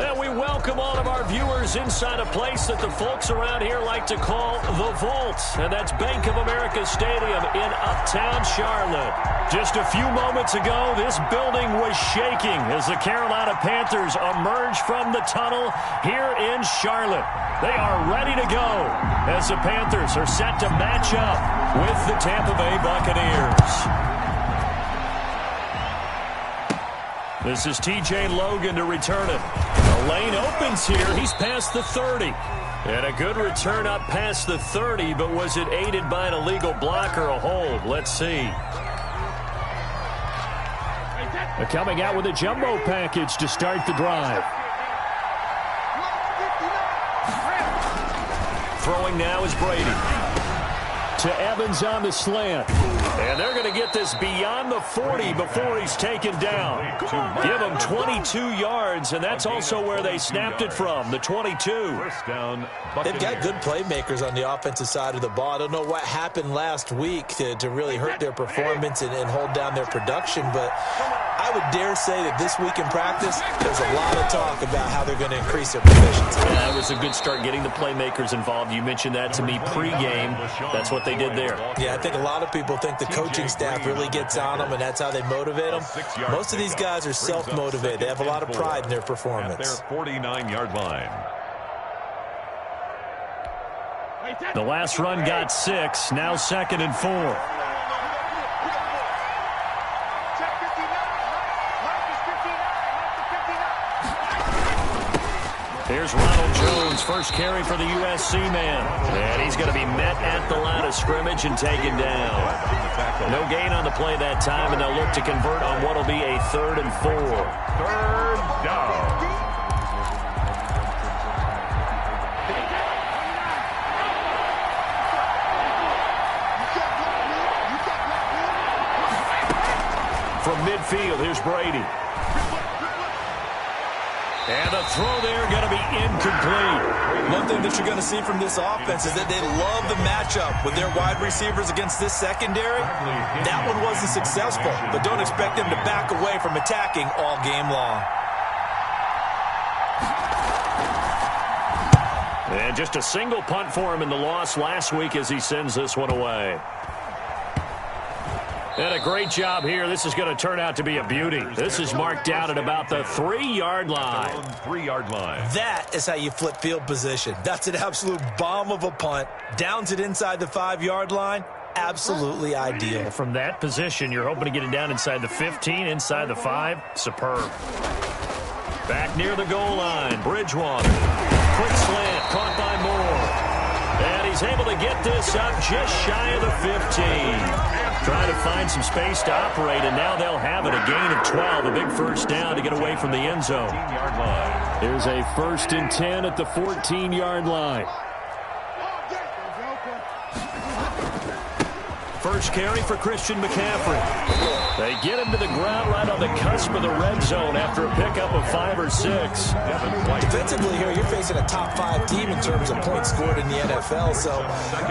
And we welcome all of our viewers inside a place that the folks around here like to call the Vault. And that's Bank of America Stadium in Uptown Charlotte. Just a few moments ago, this building was shaking as the Carolina Panthers emerged from the tunnel here in Charlotte. They are ready to go as the Panthers are set to match up with the Tampa Bay Buccaneers. This is T.J. Logan to return it. The lane opens here. He's past the 30. And a good return up past the 30, but was it aided by an illegal block or a hold? Let's see. They're coming out with a jumbo package to start the drive. Throwing now is Brady. To Evans on the slant. And they're going to get this beyond the 40 before he's taken down. Give him 22 yards, and that's also where they snapped it from, the 22. They've got good playmakers on the offensive side of the ball. I don't know what happened last week to really hurt their performance and hold down their production, but I would dare say that this week in practice, there's a lot of talk about how they're going to increase their proficiency. Yeah, it was a good start getting the playmakers involved. You mentioned that to me pregame. That's what they did there. Yeah, I think a lot of people think the coaching staff really gets on them, and that's how they motivate them. Most of these guys are self-motivated. They have a lot of pride in their performance. At their 49-yard line. The last run got 6, now 2nd and 4. Here's Ronald Jones, first carry for the USC man. And he's going to be met at the line of scrimmage and taken down. No gain on the play that time, and they'll look to convert on what will be a 3rd and 4. 3rd down. From midfield, here's Brady. And the throw there going to be incomplete. One thing that you're going to see from this offense is that they love the matchup with their wide receivers against this secondary. That one wasn't successful, but don't expect them to back away from attacking all game long. And just a single punt for him in the loss last week as he sends this one away. And a great job here. This is going to turn out to be a beauty. This is marked out at about the 3-yard line. 3-yard line. That is how you flip field position. That's an absolute bomb of a punt. Downs it inside the 5-yard line. Absolutely ideal. From that position, you're hoping to get it down inside the 15, inside the 5. Superb. Back near the goal line, Bridgewater. Quick slant, caught by Moore. And he's able to get this up just shy of the 15. Trying to find some space to operate, and now they'll have it. A gain of 12, a big first down to get away from the end zone. There's a 1st and 10 at the 14-yard line. First carry for Christian McCaffrey. They get him to the ground right on the cusp of the red zone after a pickup of 5 or 6. Defensively here, you're facing a top 5 team in terms of points scored in the NFL. So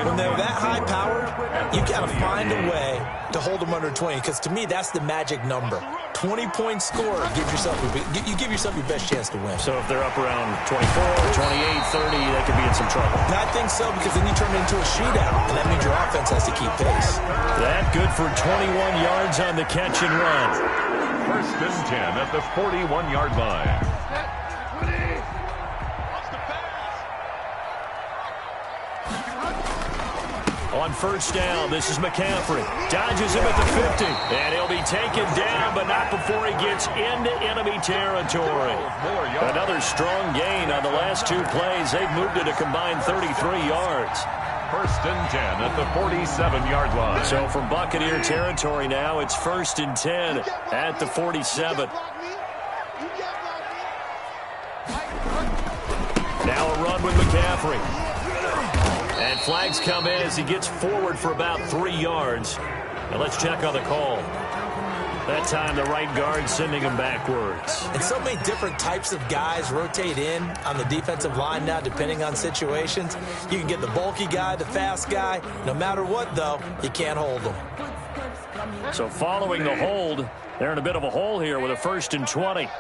when they're that high-powered, you got to find a way to hold them under 20. Because to me, that's the magic number. 20-point score, you give yourself your best chance to win. So if they're up around 24, 28, 30, they could be in some trouble. And I think so, because then you turn it into a shootout, and that means your offense has to keep pace. That good for 21 yards on the catch and run. 1st and 10 at the 41-yard line. On first down, this is McCaffrey. Dodges him at the 50. And he'll be taken down, but not before he gets into enemy territory. Another strong gain on the last two plays. They've moved it a combined 33 yards. First and 10 at the 47-yard line. So from Buccaneer territory now, it's first and 10 at the 47. Now a run with McCaffrey. And flags come in as he gets forward for about 3 yards. And let's check on the call. That time the right guard sending him backwards. And so many different types of guys rotate in on the defensive line now depending on situations. You can get the bulky guy, the fast guy. No matter what, though, you can't hold them. So following the hold, they're in a bit of a hole here with a first and 20. Let's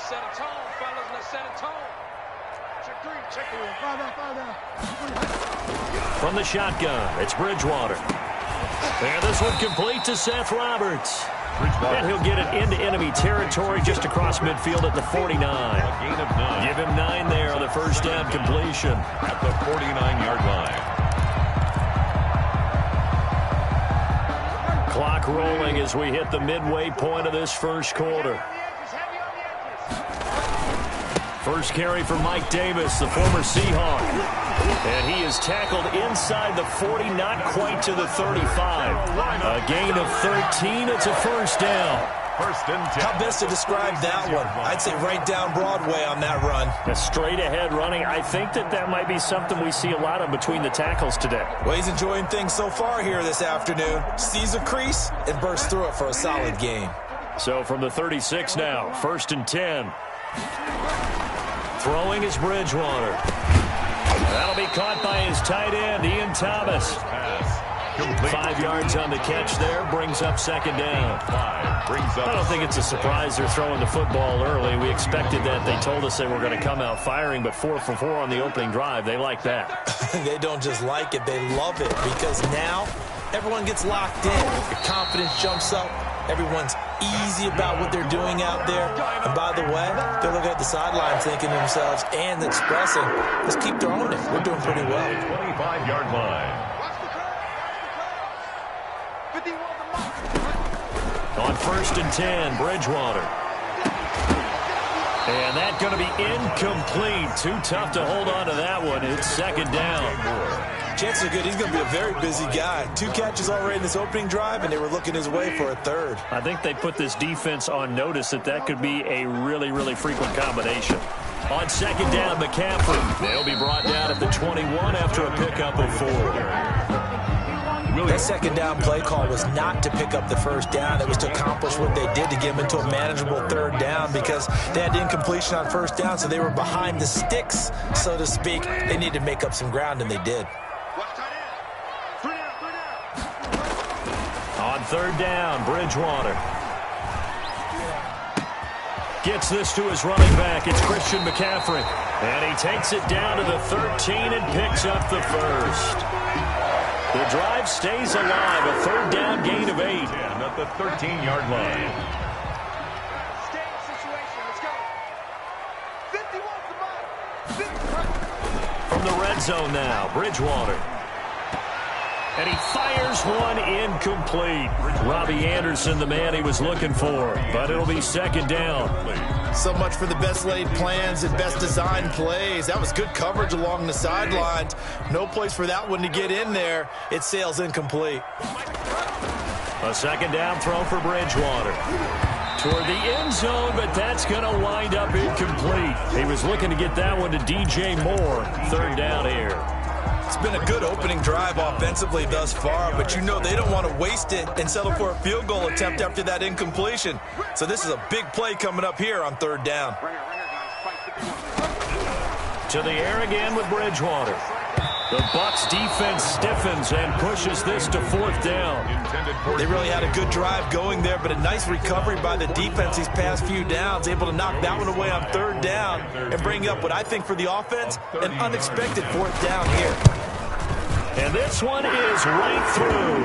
set a tone, fellas. Let's set a tone. Check three. Check three. From the shotgun, it's Bridgewater. And this one complete to Seth Roberts. And he'll get it into enemy territory just across midfield at the 49. Gain of 9. Give him 9 there on the first down completion. At the 49-yard line. Clock rolling as we hit the midway point of this first quarter. First carry for Mike Davis, the former Seahawk. And he is tackled inside the 40, not quite to the 35. A gain of 13. It's a first down. First and 10. How best to describe that one? I'd say right down Broadway on that run. A straight ahead running. I think that might be something we see a lot of between the tackles today. Well, he's enjoying things so far here this afternoon. Sees a crease and bursts through it for a solid gain. So from the 36 now, first and 10. Throwing is Bridgewater. That'll be caught by his tight end, Ian Thomas. 5 yards on the catch there, brings up second down. I don't think it's a surprise they're throwing the football early. We expected that. They told us they were going to come out firing, but 4 for 4 on the opening drive. They like that. They don't just like it, they love it, because now everyone gets locked in. The confidence jumps up. Everyone's easy about what they're doing out there. And by the way, they're looking at the sidelines thinking to themselves and expressing, let's keep throwing it. We're doing pretty well. 25-yard line. On first and 10, Bridgewater. And that's going to be incomplete. Too tough to hold on to that one. It's second down. Chances are good. He's going to be a very busy guy. 2 catches already in this opening drive, and they were looking his way for a third. I think they put this defense on notice that could be a really, really frequent combination. On second down, McCaffrey. They'll be brought down at the 21 after a pickup of 4. That second down play call was not to pick up the first down. It was to accomplish what they did to get them into a manageable third down because they had incompletion on first down, so they were behind the sticks, so to speak. They needed to make up some ground, and they did. On third down, Bridgewater. Gets this to his running back. It's Christian McCaffrey. And he takes it down to the 13 and picks up the first. The drive stays alive. A third down gain of 8. At the 13-yard line. From the red zone now, Bridgewater. And he fires one incomplete. Robbie Anderson, the man he was looking for. But it'll be second down. So much for the best laid plans and best designed plays. That was good coverage along the sidelines. No place for that one to get in there. It sails incomplete. A second down throw for Bridgewater. Toward the end zone, but that's going to wind up incomplete. He was looking to get that one to DJ Moore. Third down here. It's been a good opening drive offensively thus far, but you know they don't want to waste it and settle for a field goal attempt after that incompletion. So this is a big play coming up here on third down. To the air again with Bridgewater. The Bucs defense stiffens and pushes this to fourth down. They really had a good drive going there, but a nice recovery by the defense these past few downs, able to knock that one away on third down and bring up what I think for the offense, an unexpected fourth down here. And this one is right through.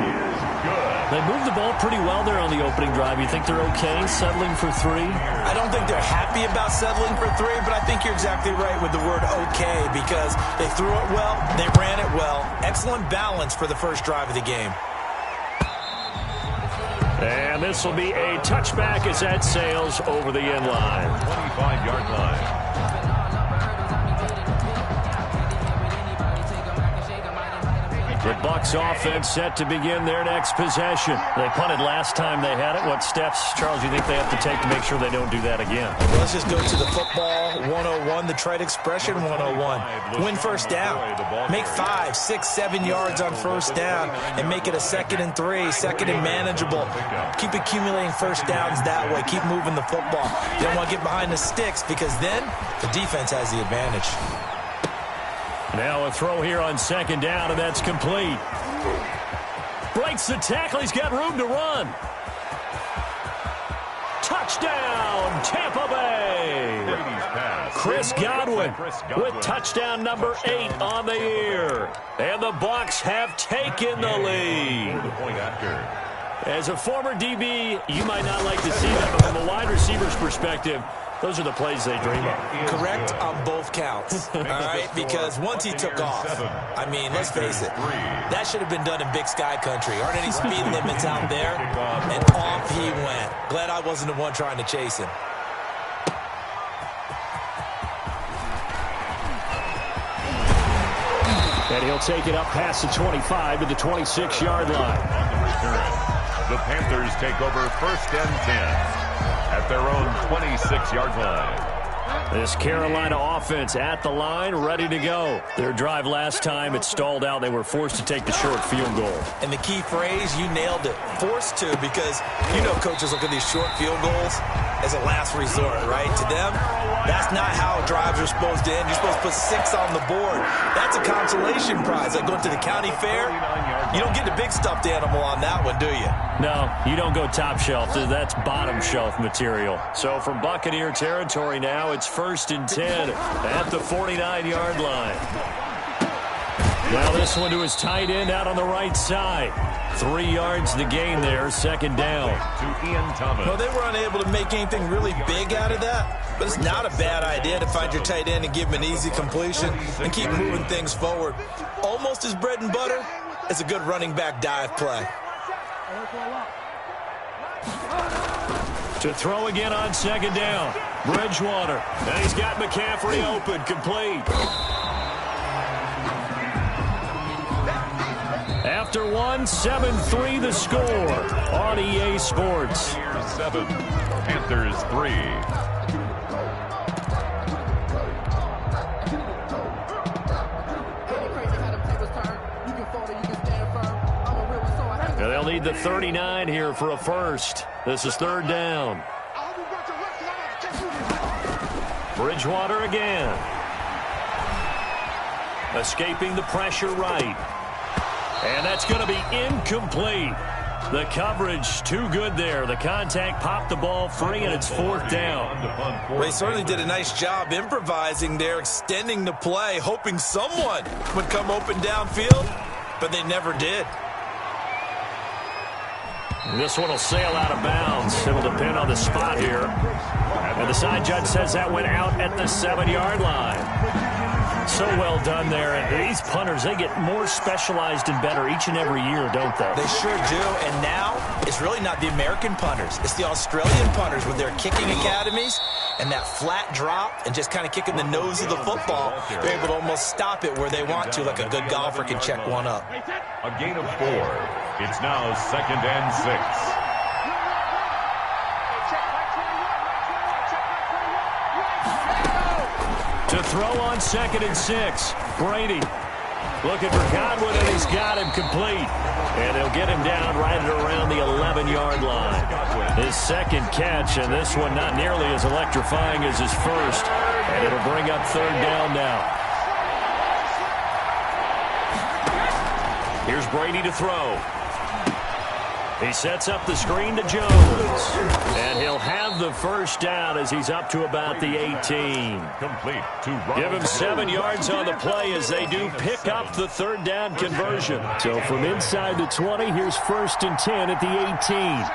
Good. They moved the ball pretty well there on the opening drive. You think they're okay settling for 3? I don't think they're happy about settling for 3, but I think you're exactly right with the word okay because they threw it well, they ran it well. Excellent balance for the first drive of the game. And this will be a touchback as that sails over the end line. 25-yard line. The Bucs offense set to begin their next possession. They punted last time they had it. What steps, Charles, you think they have to take to make sure they don't do that again? Well, let's just go to the football 101, the trite expression 101. Win first down. Make 5, 6, 7 yards on first down and make it a 2nd and 3, 2nd and manageable. Keep accumulating first downs that way. Keep moving the football. You don't want to get behind the sticks because then the defense has the advantage. Now a throw here on 2nd down, and that's complete. Breaks the tackle. He's got room to run. Touchdown, Tampa Bay. Chris Godwin with touchdown number 8 on the year. And the Bucs have taken the lead. As a former DB, you might not like to see that, but from a wide receiver's perspective, those are the plays they dream of. Correct on both counts, all right? Because once he took off, I mean, let's face it, that should have been done in Big Sky country. Aren't any speed limits out there? And off he went. Glad I wasn't the one trying to chase him. And he'll take it up past the 25 to the 26-yard line. The Panthers take over 1st and 10. At their own 26-yard line. This Carolina offense at the line, ready to go. Their drive last time, it stalled out. They were forced to take the short field goal. And the key phrase, you nailed it. Forced to, because you know coaches look at these short field goals as a last resort, right? To them, that's not how drives are supposed to end. You're supposed to put 6 on the board. That's a consolation prize. Like going to the county fair, you don't get the big stuffed animal on that one, do you? No, you don't go top shelf. That's bottom shelf material. So from Buccaneer territory now, it's 1st and 10 at the 49-yard line. Now this one to his tight end out on the right side. 3 yards to gain there, 2nd down. To Ian Thomas. Well, they were unable to make anything really big out of that, but it's not a bad idea to find your tight end and give him an easy completion and keep moving things forward. Almost as bread and butter as a good running back dive play. To throw again on 2nd down. Bridgewater. And he's got McCaffrey open, complete. After 1, 7-3 the score on EA Sports. 7, Panthers 3. Now they'll need the 39 here for a first. This is 3rd down. Bridgewater again. Escaping the pressure right. And that's going to be incomplete. The coverage too good there. The contact popped the ball free, and it's 4th down. Well, they certainly did a nice job improvising there, extending the play, hoping someone would come open downfield, but they never did. This one will sail out of bounds. It'll depend on the spot here. And the side judge says that went out at the 7-yard line. So well done there. And these punters, they get more specialized and better each and every year, don't they? They sure do. And now it's really not the American punters. It's the Australian punters with their kicking academies and that flat drop and just kind of kicking the nose of the football. They're able to almost stop it where they want to, like a good golfer can check one up. A gain of 4. It's now 2nd and 6. To throw on 2nd and 6. Brady looking for Godwin, and he's got him complete. And they'll get him down right at around the 11-yard line. His 2nd catch, and this one not nearly as electrifying as his first. And it'll bring up 3rd down now. Here's Brady to throw. He sets up the screen to Jones. And he'll have of the first down as he's up to about the 18. Complete to Give him 7 yards on the play as they do pick up the third down conversion. So from inside the 20, here's 1st and 10 at the 18.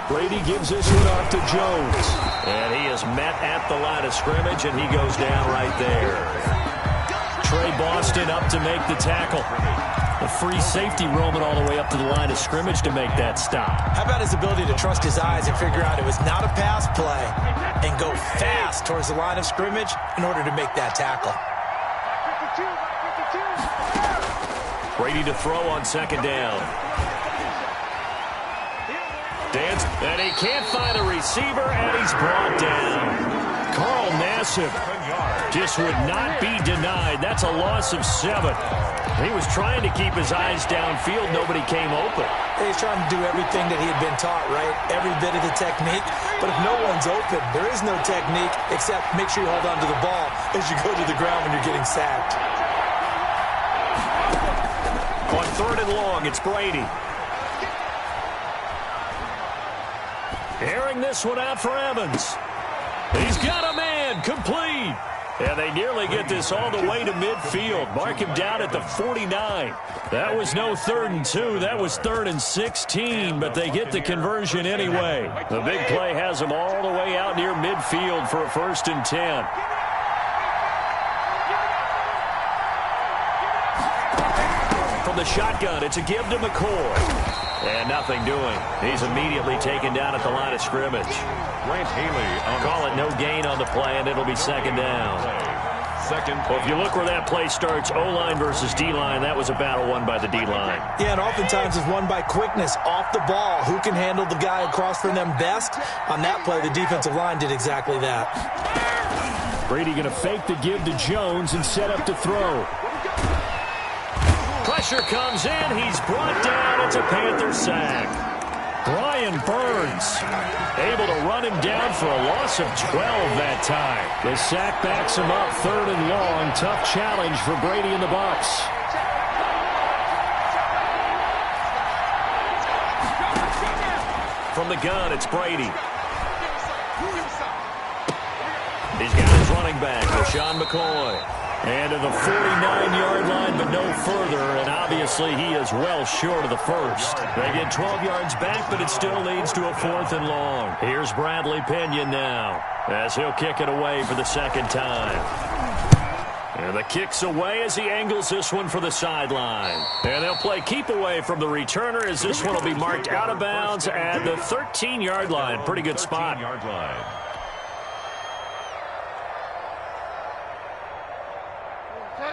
Brady gives this one off to Jones. And he is met at the line of scrimmage, and he goes down right there. Trey Boston up to make the tackle. A free safety roaming all the way up to the line of scrimmage to make that stop. How about his ability to trust his eyes and figure out it was not a pass play and go fast towards the line of scrimmage in order to make that tackle. Brady to throw on 2nd down. Dance, and he can't find a receiver, and he's brought down. Carl Nassib just would not be denied. That's a loss of 7. He was trying to keep his eyes downfield. Nobody came open. He's trying to do everything that he had been taught, right? Every bit of the technique. But if no one's open, there is no technique except make sure you hold on to the ball as you go to the ground when you're getting sacked. On 3rd and long, it's Brady. Airing this one out for Evans. He's got a man, complete. And they nearly get this all the way to midfield. Mark him down at the 49. That was no 3rd and 2. That was 3rd and 16, but they get the conversion anyway. The big play has them all the way out near midfield for a 1st and 10. From the shotgun, it's a give to McCoy. And nothing doing. He's immediately taken down at the line of scrimmage. Grant Haley. Call it no gain on the play, and it'll be 2nd down. Well, if you look where that play starts, O-line versus D-line, that was a battle won by the D-line. Yeah, and oftentimes it's won by quickness off the ball. Who can handle the guy across from them best? On that play, the defensive line did exactly that. Brady going to fake the give to Jones and set up to throw. Pressure comes in. He's brought down. It's a Panther sack. Brian Burns able to run him down for a loss of 12 that time. The sack backs him up 3rd and long. Tough challenge for Brady and the Bucs. From the gun, it's Brady. He's got his running back, LaShawn McCoy. And to the 49-yard line, but no further. And obviously, he is well short of the first. They get 12 yards back, but it still leads to a 4th and long. Here's Bradley Pinion now, as he'll kick it away for the 2nd time. And the kick's away as he angles this one for the sideline. And they'll play keep away from the returner as this one will be marked out of bounds at the 13-yard line. Pretty good spot. 13-yard line.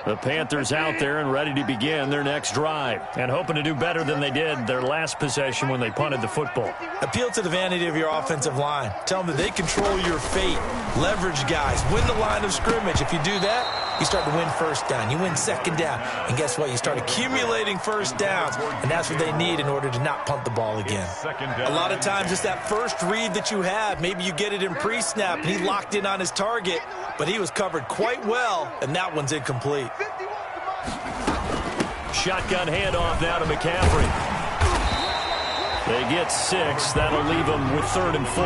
The Panthers out there and ready to begin their next drive and hoping to do better than they did their last possession when they punted the football. Appeal to the vanity of your offensive line. Tell them that they control your fate. Leverage guys. Win the line of scrimmage. If you do that, you start to win 1st down. You win 2nd down. And guess what? You start accumulating 1st downs. And that's what they need in order to not punt the ball again. A lot of times it's that first read that you have. Maybe you get it in pre-snap and he locked in on his target, but he was covered quite well, and that one's incomplete. Shotgun handoff now to McCaffrey. They get 6. That'll leave them with 3rd and 4.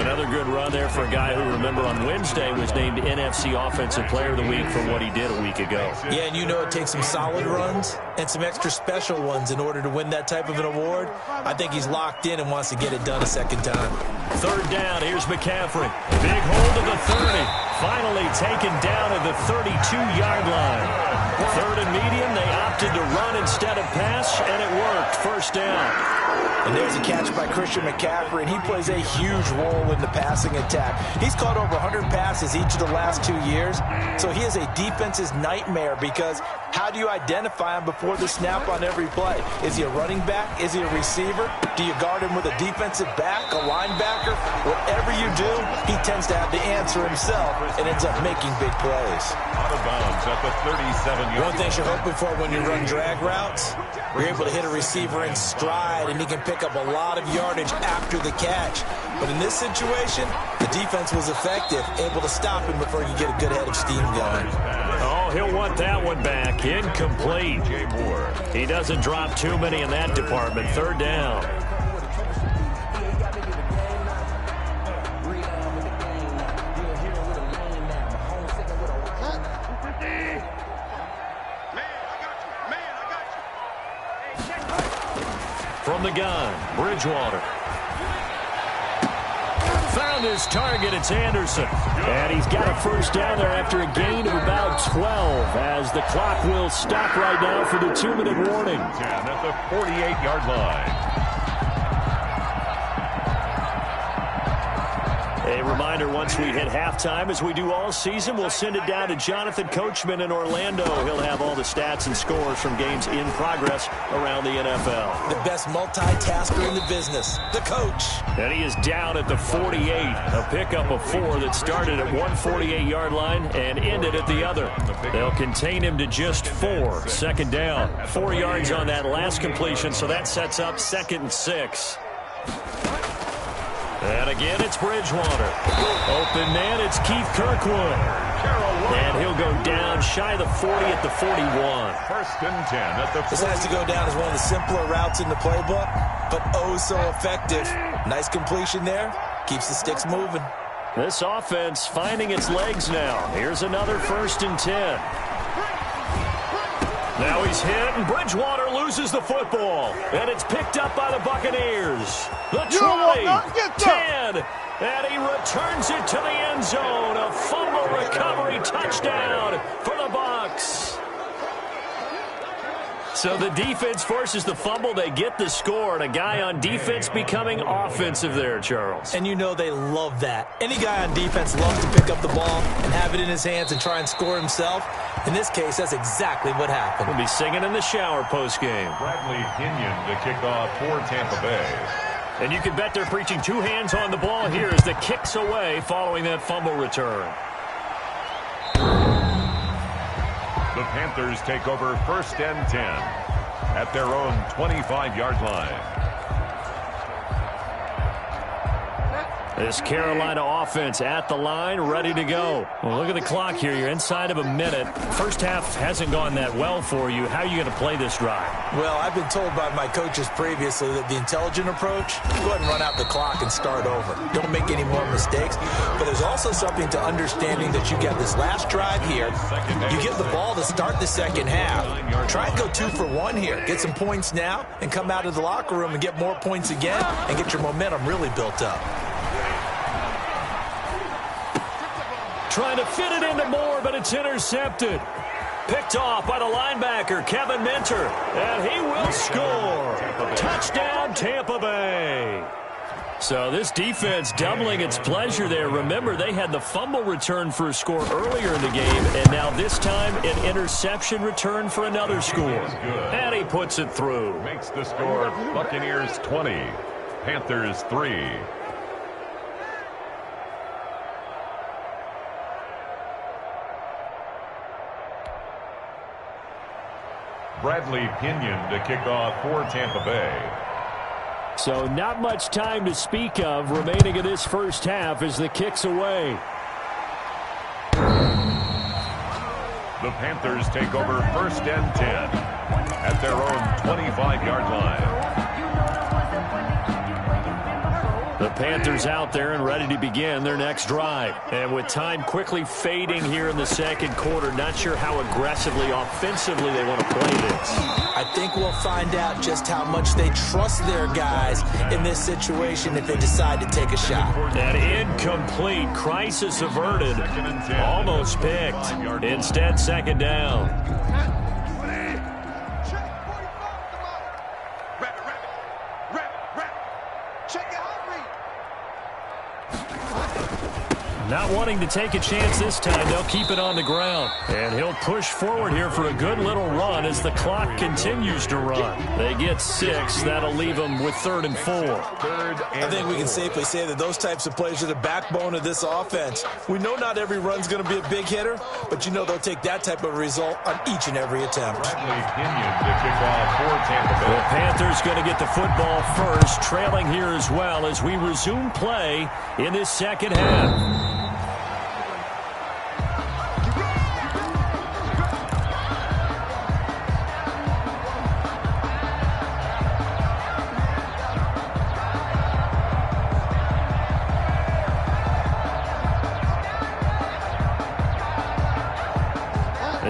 Another good run there for a guy who, remember, on Wednesday was named NFC Offensive Player of the Week for what he did a week ago. Yeah, and you know it takes some solid runs and some extra special ones in order to win that type of an award. I think he's locked in and wants to get it done a 2nd time. 3rd down. Here's McCaffrey. Big hold of the 30. Finally taken down at the 32-yard line. 3rd and medium. They opted to run instead of pass, and it worked. 1st down. And there's a catch by Christian McCaffrey, and he plays a huge role in the passing attack. He's caught over 100 passes each of the last 2 years, so he is a defense's nightmare because how do you identify him before the snap on every play? Is he a running back? Is he a receiver? Do you guard him with a defensive back, a linebacker? Whatever you do, he tends to have the answer himself and ends up making big plays. Out of bounds at the 37-yard line. One thing you're hoping for when you run drag routes, you're able to hit a receiver in stride, and he can pick up a lot of yardage after the catch. But in this situation, the defense was effective, able to stop him before you get a good head of steam going. Oh, he'll want that one back. Incomplete. He doesn't drop too many in that department. 3rd down. the gun, Bridgewater. Found his target, it's Anderson. And he's got a first down there after a gain of about 12 as the clock will stop right now for the 2-minute warning. 10 at the 48-yard line. A reminder, once we hit halftime, as we do all season, we'll send it down to Jonathan Coachman in Orlando. He'll have all the stats and scores from games in progress around the NFL. The best multitasker in the business, the coach. And he is down at the 48. A pickup of 4 that started at one 48-yard line and ended at the other. They'll contain him to just 4. Second down. 4 yards on that last completion, so that sets up 2nd and 6. And again, it's Bridgewater. Open man, it's Keith Kirkwood. And he'll go down shy of the 40 at the 41. 1st and 10 at the 40. This has to go down as one of the simpler routes in the playbook, but oh so effective. Nice completion there. Keeps the sticks moving. This offense finding its legs now. Here's another 1st and 10. Now he's hit, and Bridgewater loses the football. And it's picked up by the Buccaneers. The 20, 10, and he returns it to the end zone. A fumble recovery touchdown for the Bucs. So the defense forces the fumble. They get the score, and a guy on defense becoming offensive there, Charles. And you know they love that. Any guy on defense loves to pick up the ball and have it in his hands and try and score himself. In this case, that's exactly what happened. We'll be singing in the shower postgame. Bradley Pinion to kick off for Tampa Bay. And you can bet they're preaching 2 hands on the ball here as the kick's away following that fumble return. The Panthers take over 1st and 10 at their own 25-yard line. This Carolina offense at the line, ready to go. Well, look at the clock here. You're inside of a minute. First half hasn't gone that well for you. How are you going to play this drive? Well, I've been told by my coaches previously that the intelligent approach, go ahead and run out the clock and start over. Don't make any more mistakes. But there's also something to understanding that you got this last drive here. You get the ball to start the second half. Try and go 2 for 1 here. Get some points now and come out of the locker room and get more points again and get your momentum really built up. Trying to fit it into Moore, but it's intercepted. Picked off by the linebacker, Kevin Minter. And he will score. Touchdown, Tampa Bay. So this defense doubling its pleasure there. Remember, they had the fumble return for a score earlier in the game, and now this time an interception return for another score. And he puts it through. Makes the score Buccaneers 20, Panthers 3. Bradley Pinion to kick off for Tampa Bay. So not much time to speak of remaining in this first half as the kick's away. The Panthers take over 1st and 10 at their own 25-yard line. The Panthers out there and ready to begin their next drive. And with time quickly fading here in the second quarter, not sure how aggressively, offensively they want to play this. I think we'll find out just how much they trust their guys in this situation if they decide to take a shot. An incomplete, crisis averted, almost picked. Instead, 2nd down. Not wanting to take a chance this time, they'll keep it on the ground. And he'll push forward here for a good little run as the clock continues to run. They get 6. That'll leave them with 3rd and 4. I think we can safely say that those types of plays are the backbone of this offense. We know not every run's going to be a big hitter, but you know they'll take that type of result on each and every attempt. Bradley Pinion to kick off for Tampa Bay. The Panthers going to get the football first, trailing here as well as we resume play in this second half.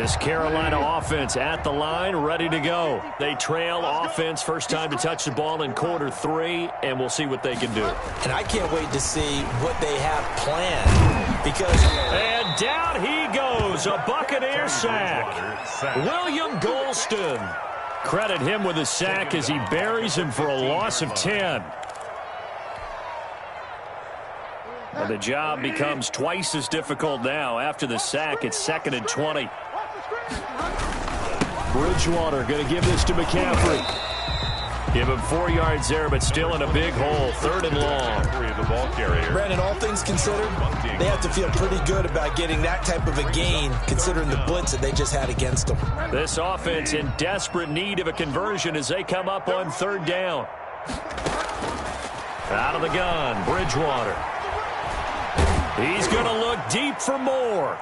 This Carolina offense at the line, ready to go. They trail offense, first time to touch the ball in quarter 3, and we'll see what they can do. And I can't wait to see what they have planned. Because... And down he goes, a Buccaneer sack. William Golston. Credit him with a sack as he buries him for a loss of 10. And the job becomes twice as difficult now. After the sack, it's 2nd and 20. Bridgewater going to give this to McCaffrey. Give him 4 yards there, but still in a big hole. 3rd and long. The ball carrier. Brandon, all things considered, they have to feel pretty good about getting that type of a gain, considering the blitz that they just had against them. This offense in desperate need of a conversion as they come up on 3rd down. Out of the gun, Bridgewater. He's going to look deep for more.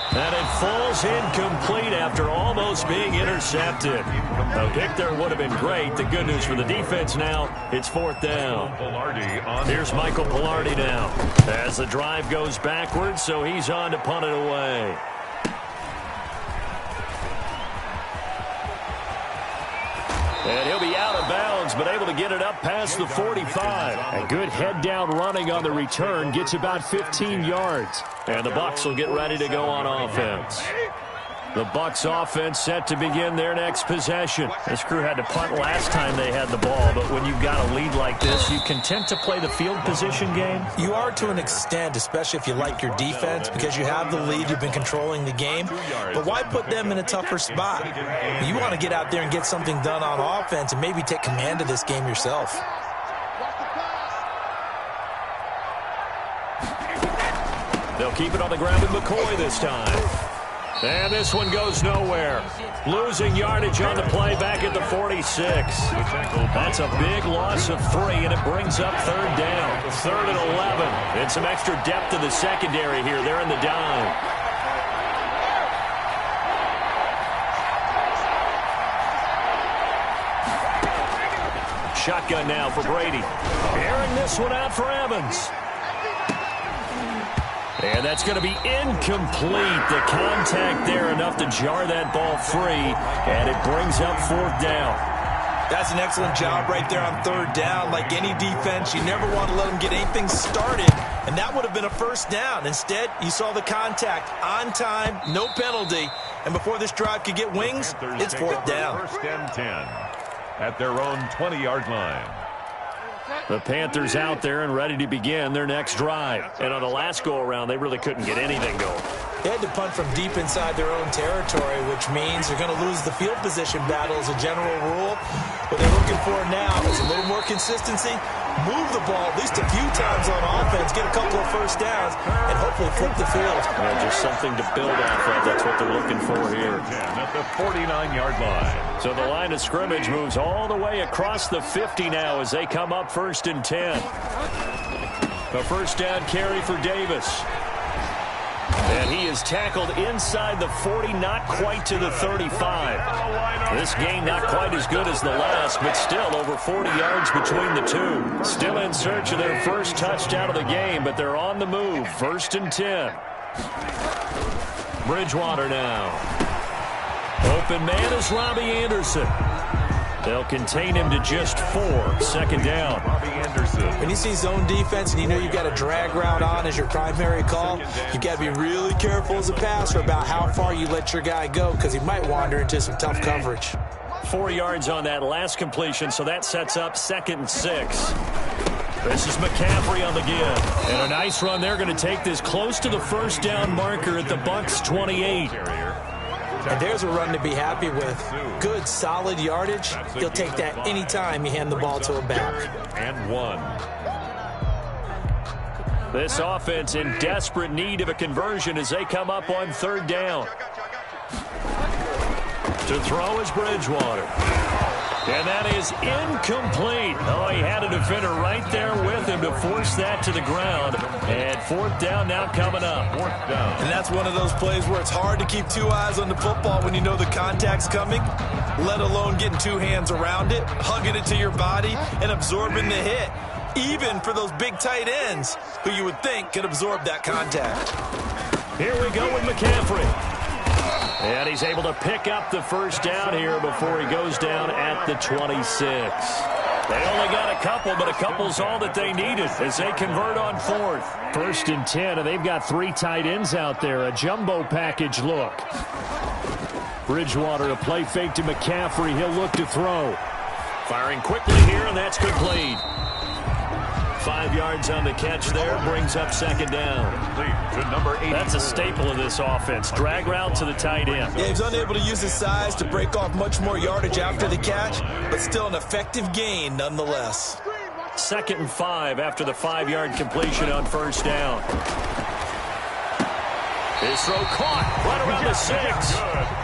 And it falls incomplete after almost being intercepted. A pick there would have been great. The good news for the defense now, it's 4th down. Here's Michael Pilardi now. As the drive goes backwards, so he's on to punt it away. And he'll be out of bounds, but able to get it up past the 45. A good head-down running on the return gets about 15 yards. And the Bucs will get ready to go on offense. The Bucs offense set to begin their next possession. This crew had to punt last time they had the ball, but when you've got a lead like this, you content to play the field position game? You are to an extent, especially if you like your defense, because you have the lead, you've been controlling the game. But why put them in a tougher spot? You want to get out there and get something done on offense and maybe take command of this game yourself. They'll keep it on the ground with McCoy this time. And this one goes nowhere. Losing yardage on the play back at the 46. That's a big loss of 3, and it brings up 3rd down. 3rd and 11. And some extra depth to the secondary here. They're in the dime. Shotgun now for Brady. Airing this one out for Evans. And that's going to be incomplete. The contact there enough to jar that ball free, and it brings up 4th down. That's an excellent job right there on 3rd down. Like any defense, you never want to let them get anything started, and that would have been a 1st down. Instead, you saw the contact on time, no penalty, and before this drive could get wings, it's 4th down. 1st and 10 at their own 20-yard line. The Panthers out there and ready to begin their next drive. And on the last go-around, they really couldn't get anything going. They had to punt from deep inside their own territory, which means they're going to lose the field position battle as a general rule. What they're looking for now is a little more consistency, move the ball at least a few times on offense, get a couple of 1st downs, and hopefully flip the field. Yeah, just something to build off of. That's what they're looking for here. At the 49-yard line. So the line of scrimmage moves all the way across the 50 now as they come up 1st and 10. A 1st down carry for Davis. And he is tackled inside the 40, not quite to the 35. This game not quite as good as the last, but still over 40 yards between the two. Still in search of their first touchdown of the game, but they're on the move. 1st and 10. Bridgewater now. Open man is Robbie Anderson. They'll contain him to just 4. 2nd down. Robbie Anderson. When you see zone defense and you know you've got a drag route on as your primary call, you've got to be really careful as a passer about how far you let your guy go because he might wander into some tough coverage. 4 yards on that last completion, so that sets up 2nd and 6. This is McCaffrey on the give. And a nice run. They're going to take this close to the 1st down marker at the Bucs 28. And there's a run to be happy with. Good, solid yardage. You'll take that anytime you hand the ball to a back. And 1. This offense in desperate need of a conversion as they come up on 3rd down. To throw is Bridgewater. And that is incomplete. Oh, he had a defender right there with him to force that to the ground. And 4th down now coming up. 4th down. And that's one of those plays where it's hard to keep 2 eyes on the football when you know the contact's coming, let alone getting 2 hands around it, hugging it to your body, and absorbing the hit. Even for those big tight ends who you would think could absorb that contact. Here we go with McCaffrey. And he's able to pick up the first down here before he goes down at the 26. They only got a couple, but a couple's all that they needed as they convert on fourth. 1st and 10, and they've got 3 tight ends out there. A jumbo package look. Bridgewater, a play fake to McCaffrey. He'll look to throw. Firing quickly here, and that's complete. 5 yards on the catch there, brings up 2nd down. That's a staple of this offense. Drag route to the tight end. Yeah, he's unable to use his size to break off much more yardage after the catch, but still an effective gain nonetheless. 2nd and 5 after the 5-yard completion on 1st down. His throw caught right around the 6.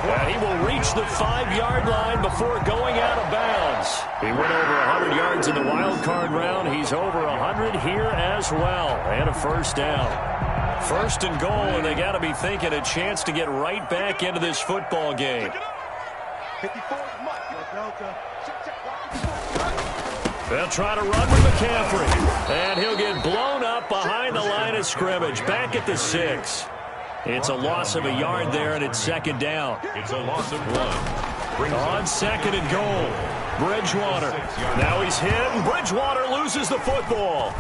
And he will reach the 5-yard line before going out of bounds. He went over 100 yards in the wild card round. He's over 100 here as well. And a 1st down. 1st and goal, and they got to be thinking a chance to get right back into this football game. They'll try to run with McCaffrey. And he'll get blown up behind the line of scrimmage. Back at the 6. It's a loss of a yard there, and it's 2nd down. It's a loss of 1. On 2nd and goal, Bridgewater. Now he's hit, and Bridgewater loses the football.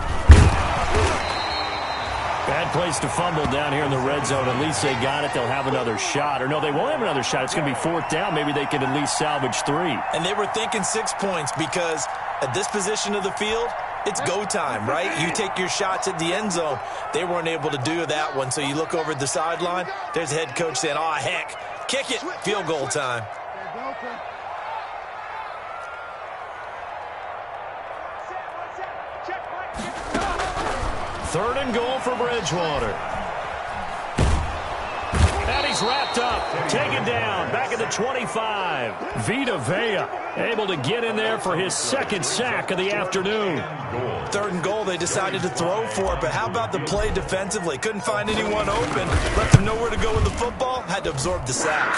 Bad place to fumble down here in the red zone. At least they got it. They'll have another shot. Or no, they won't have another shot. It's going to be 4th down. Maybe they can at least salvage 3. And they were thinking 6 points because at this position of the field, it's go time, right? You take your shots at the end zone. They weren't able to do that one, so you look over at the sideline. There's the head coach saying, oh, heck, kick it, field goal time. Third and goal for Bridgewater. And he's wrapped up, taken down, back at the 25. Vita Vea able to get in there for his 2nd sack of the afternoon. 3rd and goal, they decided to throw for it, but how about the play defensively? Couldn't find anyone open, left him nowhere to go with the football, had to absorb the sack.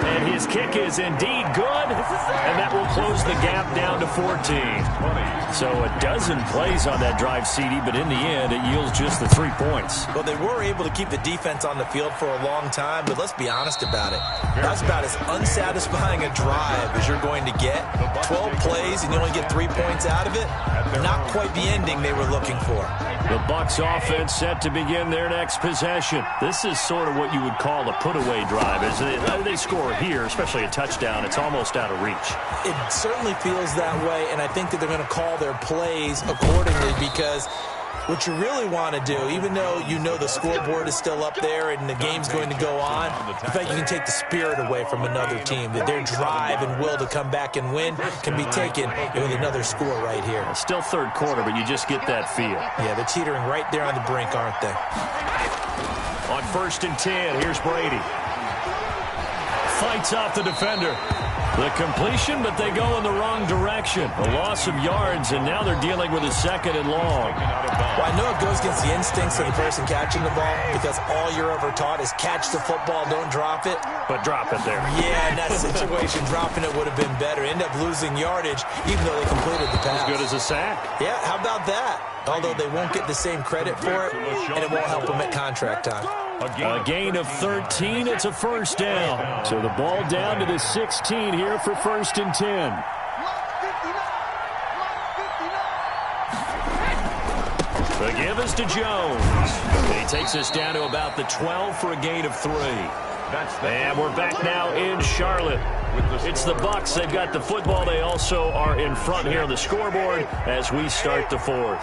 And his kick is indeed good, and that will close the gap down to 14. So a dozen plays on that drive, CD, but in the end, it yields just the 3 points. Well, they were able to keep the defense on the field for a long time, but let's be honest about it. That's about as unsatisfying a drive as you're going to get. 12 plays and you only get 3 points out of it. Not quite the ending they were looking for. The Bucs offense set to begin their next possession. This is sort of what you would call a put-away drive. As they score here, especially a touchdown, it's almost out of reach. It certainly feels that way, and I think that they're going to call their plays accordingly because what you really want to do, even though you know the scoreboard is still up there and the game's going to go on, in fact, you can take the spirit away from another team, that their drive and will to come back and win can be taken with another score right here. Still 3rd quarter, but you just get that feel. Yeah, they're teetering right there on the brink, aren't they? On 1st and 10, here's Brady. Fights off the defender. The completion, but they go in the wrong direction. A loss of yards, and now they're dealing with a 2nd and long. Well, I know it goes against the instincts of the person catching the ball because all you're ever taught is catch the football, don't drop it. But drop it there. Yeah, in that situation, dropping it would have been better. End up losing yardage, even though they completed the pass. As good as a sack. Yeah, how about that? Although they won't get the same credit for it, and it won't help them at contract time. A gain of 13. It's a 1st down. So the ball down to the 16 here for 1st and 10. The give is to Jones. He takes us down to about the 12 for a gain of 3. And we're back now in Charlotte. It's the Bucs. They've got the football. They also are in front here on the scoreboard as we start the 4th.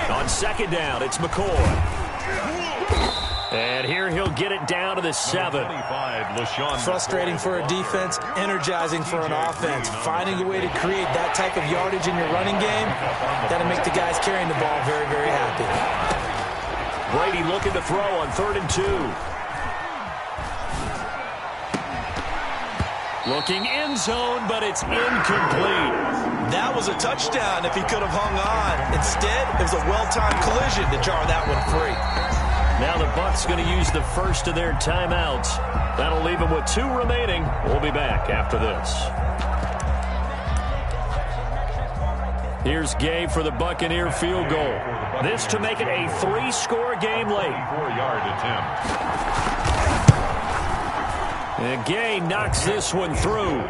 On 2nd down, it's McCoy. And here he'll get it down to the 7. Frustrating for a defense, energizing for an offense. Finding a way to create that type of yardage in your running game, that'll make the guys carrying the ball very, very happy. Brady looking to throw on 3rd and 2. Looking end zone, but it's incomplete. That was a touchdown if he could have hung on. Instead, it was a well-timed collision to jar that one free. Now the Bucs going to use the first of their timeouts. That'll leave them with 2 remaining. We'll be back after this. Here's Gay for the Buccaneer field goal. This to make it a 3-score game late. 4-yard attempt. And Gay knocks this one through.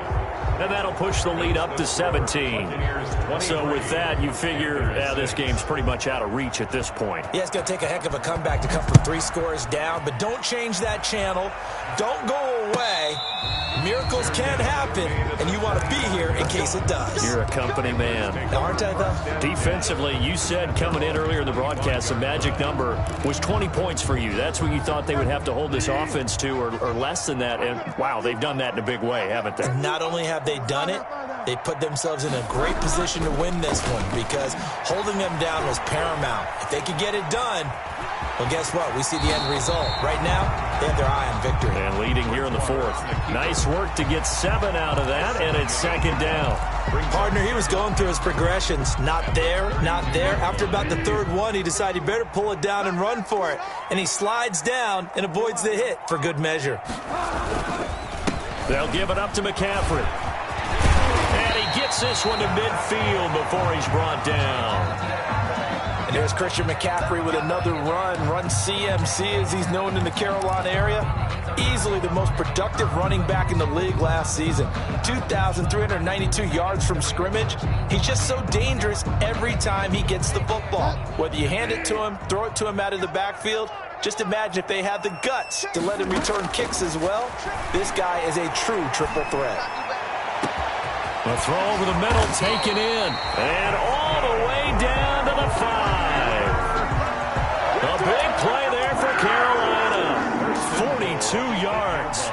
And that'll push the lead up to 17. So with that, you figure this game's pretty much out of reach at this point. Yeah, it's going to take a heck of a comeback to come from 3 scores down. But don't change that channel. Don't go away. Miracles can happen, and you want to be here in case it does. You're a company man. Aren't I, though? Defensively, you said coming in earlier in the broadcast, the magic number was 20 points for you. That's what you thought they would have to hold this offense to, or less than that. And, wow, they've done that in a big way, haven't they? And not only have they done it, they put themselves in a great position to win this one because holding them down was paramount. If they could get it done, well, guess what? We see the end result. Right now, they have their eye on victory. And leading here in the 4th. Nice work to get 7 out of that, and it's 2nd down. Partner, he was going through his progressions. Not there, not there. After about the 3rd one, he decided he better pull it down and run for it. And he slides down and avoids the hit for good measure. They'll give it up to McCaffrey. And he gets this one to midfield before he's brought down. And there's Christian McCaffrey with another run CMC as he's known in the Carolina area. Easily the most productive running back in the league last season. 2,392 yards from scrimmage. He's just so dangerous every time he gets the football. Whether you hand it to him, throw it to him out of the backfield, just imagine if they have the guts to let him return kicks as well. This guy is a true triple threat. A throw over the middle, taken in, and all the way down to the 5. A big play there for Carolina. 42 yards.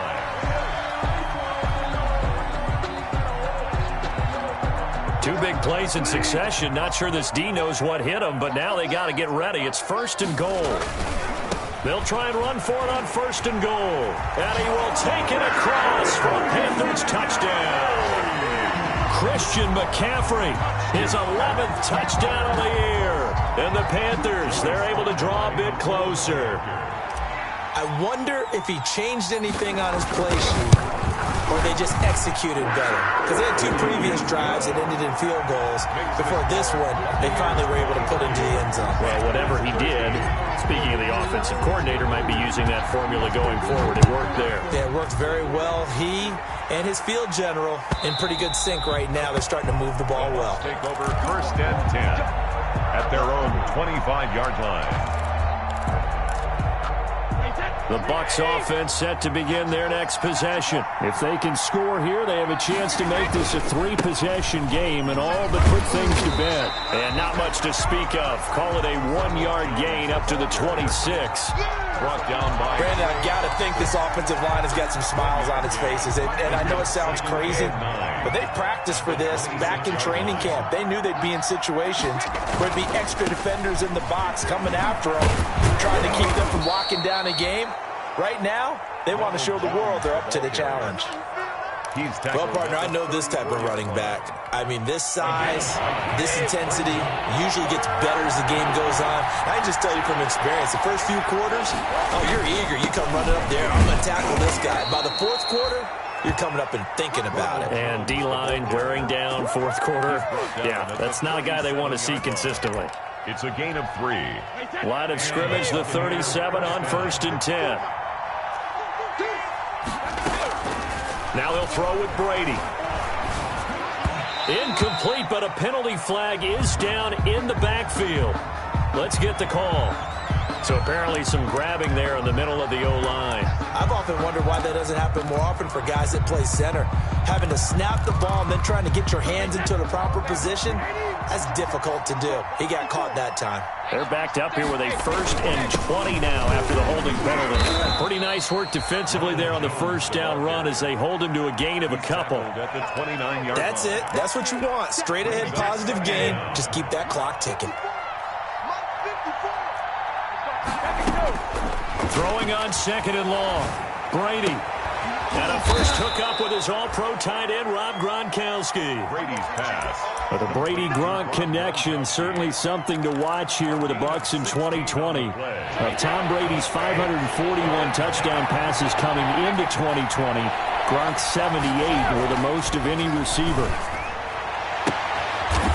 Two big plays in succession. Not sure this D knows what hit him, but now they got to get ready. It's 1st and goal. They'll try and run for it on 1st and goal. And he will take it across for a Panthers touchdown. Christian McCaffrey, his 11th touchdown of the year. And the Panthers, they're able to draw a bit closer. I wonder if he changed anything on his play sheet or they just executed better. Because they had 2 previous drives that ended in field goals. Before this one, they finally were able to put into the end zone. Well, whatever he did, speaking of the offensive coordinator, might be using that formula going forward. It worked there. Yeah, it worked very well. He and his field general in pretty good sync right now. They're starting to move the ball well. Take over 1st and 10 at their own 25-yard line. The Bucs offense set to begin their next possession. If they can score here, they have a chance to make this a 3-possession game and all but put things to bed. And not much to speak of. Call it a 1-yard gain up to the 26. Brought down by... Brandon, I've got to think this offensive line has got some smiles on its faces. And I know it sounds crazy, but they practiced for this back in training camp. They knew they'd be in situations where it'd be extra defenders in the box coming after them, trying to keep them from locking down a game. Right now, they want to show the world they're up to the challenge. Well, partner, I know this type of running back. I mean, this size, this intensity usually gets better as the game goes on. I can just tell you from experience, the first few quarters, oh, you're eager. You come running up there, I'm going to tackle this guy. By the 4th quarter, you're coming up and thinking about it. And D-line wearing down 4th quarter. Yeah, that's not a guy they want to see consistently. It's a gain of 3. Line of scrimmage, the 37 on 1st and 10. Now they'll throw with Brady. Incomplete, but a penalty flag is down in the backfield. Let's get the call. So apparently some grabbing there in the middle of the O-line. I've often wondered why that doesn't happen more often for guys that play center. Having to snap the ball and then trying to get your hands into the proper position, that's difficult to do. He got caught that time. They're backed up here with a 1st and 20 now after the holding penalty. Pretty nice work defensively there on the 1st down run as they hold him to a gain of a couple. That's it. That's what you want. Straight ahead positive gain. Just keep that clock ticking. Throwing on 2nd and long. Brady. And a first hookup with his all-pro tight end, Rob Gronkowski. Brady's pass. But the Brady-Gronk connection, certainly something to watch here with the Bucs in 2020. Tom Brady's 541 touchdown passes coming into 2020. Gronk's 78 were the most of any receiver.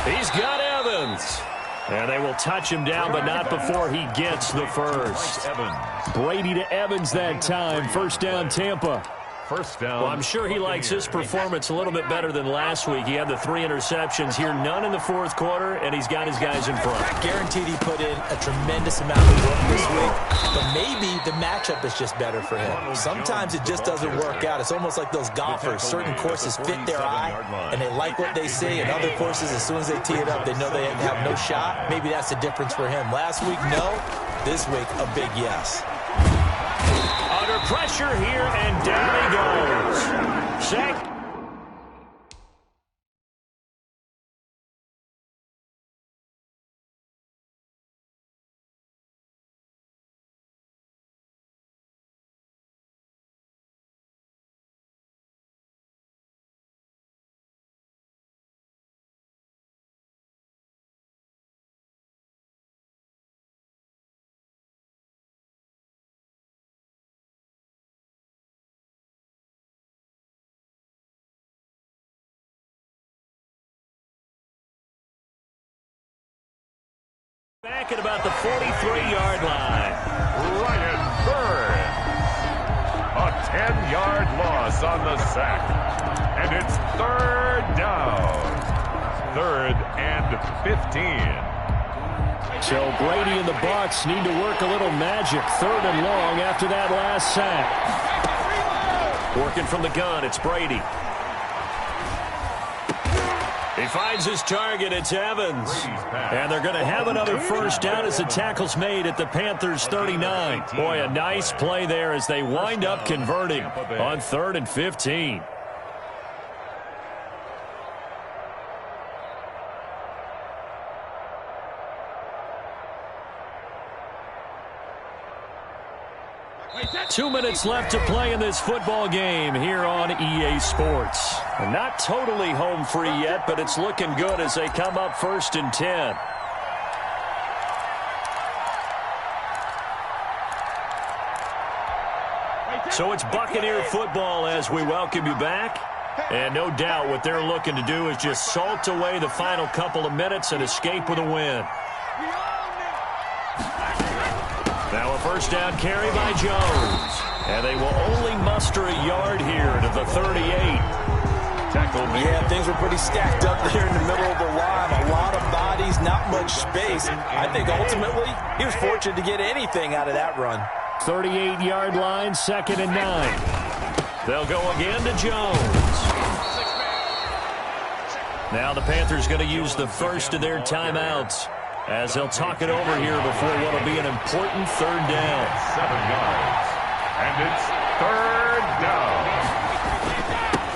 He's got out of Evans. And they will touch him down, but not before he gets the first. Brady to Evans that time. First down, Tampa. First down. Well, I'm sure he likes his performance a little bit better than last week. He had the 3 interceptions here, none in the fourth quarter, and he's got his guys in front. Guaranteed he put in a tremendous amount of work this week, but maybe the matchup is just better for him. Sometimes it just doesn't work out. It's almost like those golfers. Certain courses fit their eye, and they like what they see, and other courses, as soon as they tee it up, they know they have no shot. Maybe that's the difference for him. Last week, no. This week, a big yes. Under pressure here, and down he goes. Sack. Back at about the 43-yard line. Ryan Burns. A 10-yard loss on the sack. And it's third down. 3rd and 15. So Brady and the Bucs need to work a little magic. 3rd and long after that last sack. Working from the gun, it's Brady. He finds his target. It's Evans. And they're going to have another first down as the tackle's made at the Panthers' 39. Boy, a nice play there as they wind up converting on 3rd and 15. Two minutes left to play in this football game here on EA Sports. And not totally home free yet, but it's looking good as they come up 1st and 10. So it's Buccaneer football as we welcome you back. And no doubt what they're looking to do is just salt away the final couple of minutes and escape with a win. Now a first down carry by Jones. And they will only muster a yard here to the 38. Yeah, things were pretty stacked up there in the middle of the line. A lot of bodies, not much space. I think ultimately he was fortunate to get anything out of that run. 38-yard line, 2nd and 9. They'll go again to Jones. Now the Panthers going to use the first of their timeouts as they'll talk it over here before what will be an important 3rd down. 7 yards. And it's 3rd down.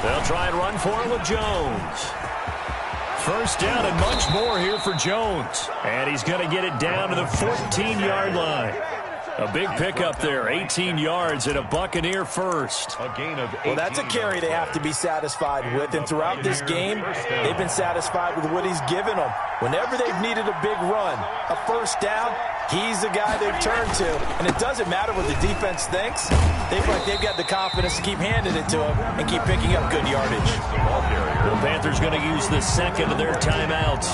They'll try and run for it with Jones. First down and much more here for Jones. And he's going to get it down to the 14-yard line. A big pickup there, 18 yards and a Buccaneer first. A gain of 18. Well, that's a carry they have to be satisfied with. And throughout this game, they've been satisfied with what he's given them. Whenever they've needed a big run, a first down, he's the guy they've turned to. And it doesn't matter what the defense thinks. They feel like they've got the confidence to keep handing it to him and keep picking up good yardage. The Panthers going to use the second of their timeouts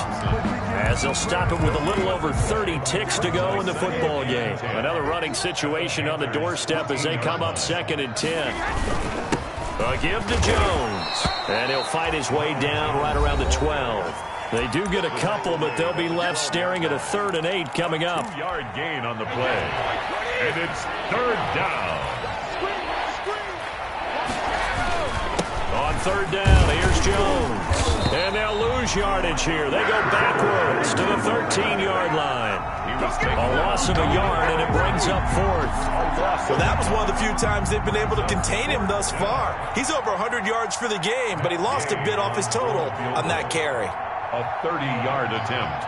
as they'll stop it with a little over 30 ticks to go in the football game. Another running situation on the doorstep as they come up 2nd and 10. A give to Jones. And he'll fight his way down right around the 12. They do get a couple, but they'll be left staring at a 3rd and 8 coming up. 2-yard gain on the play. And it's 3rd down. On 3rd down, here's Jones. And they'll lose yardage here. They go backwards to the 13-yard line. A loss of a yard, and it brings up 4th. Well, that was one of the few times they've been able to contain him thus far. He's over 100 yards for the game, but he lost a bit off his total on that carry. A 30-yard attempt.